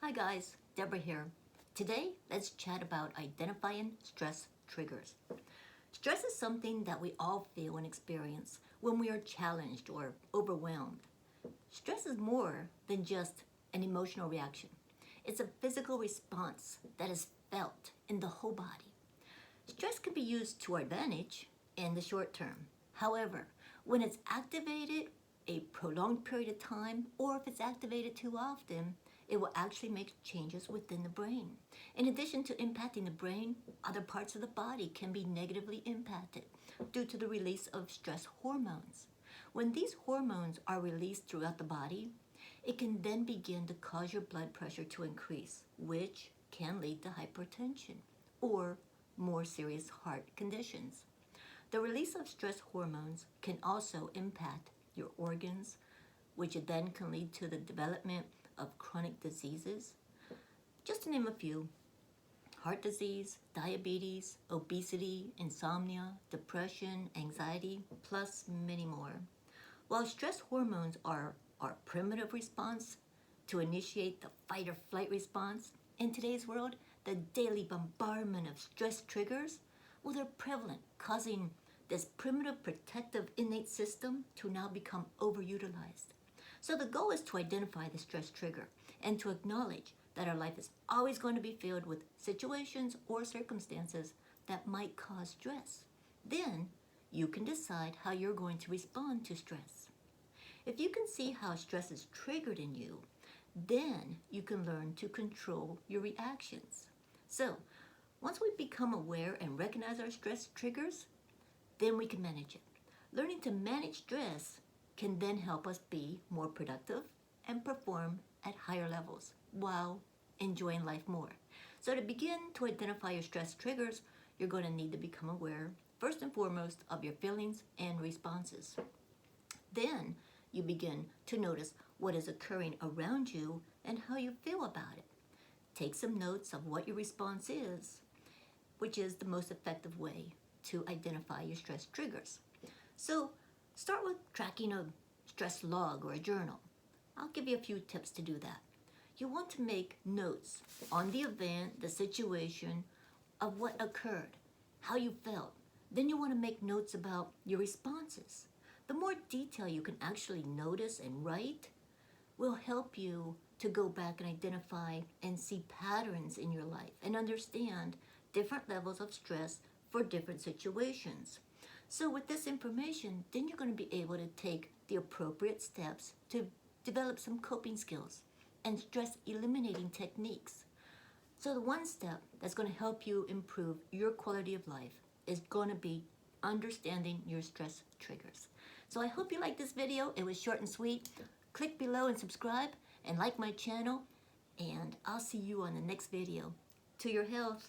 Hi guys, Deborah here. Today, let's chat about identifying stress triggers. Stress is something that we all feel and experience when we are challenged or overwhelmed. Stress is more than just an emotional reaction. It's a physical response that is felt in the whole body. Stress can be used to our advantage in the short term. However, when it's activated a prolonged period of time, or if it's activated too often, it will actually make changes within the brain. In addition to impacting the brain, other parts of the body can be negatively impacted due to the release of stress hormones. When these hormones are released throughout the body, it can then begin to cause your blood pressure to increase, which can lead to hypertension or more serious heart conditions. The release of stress hormones can also impact your organs, which then can lead to the development of chronic diseases. Just to name a few: heart disease, diabetes, obesity, insomnia, depression, anxiety, plus many more. While stress hormones are our primitive response to initiate the fight or flight response, in today's world, the daily bombardment of stress triggers, well, they're prevalent, causing this primitive protective innate system to now become overutilized. So the goal is to identify the stress trigger and to acknowledge that our life is always going to be filled with situations or circumstances that might cause stress. Then you can decide how you're going to respond to stress. If you can see how stress is triggered in you, then you can learn to control your reactions. So once we become aware and recognize our stress triggers, then we can manage it. Learning to manage stress can then help us be more productive and perform at higher levels while enjoying life more. So to begin to identify your stress triggers, you're going to need to become aware, first and foremost, of your feelings and responses. Then you begin to notice what is occurring around you and how you feel about it. Take some notes of what your response is, which is the most effective way to identify your stress triggers. So start with tracking a stress log or a journal. I'll give you a few tips to do that. You want to make notes on the event, the situation, of what occurred, how you felt. Then you want to make notes about your responses. The more detail you can actually notice and write will help you to go back and identify and see patterns in your life and understand different levels of stress for different situations. So with this information, then you're going to be able to take the appropriate steps to develop some coping skills and stress eliminating techniques. So the one step that's going to help you improve your quality of life is going to be understanding your stress triggers. So I hope you liked this video. It was short and sweet. Click below and subscribe and like my channel, and I'll see you on the next video. To your health.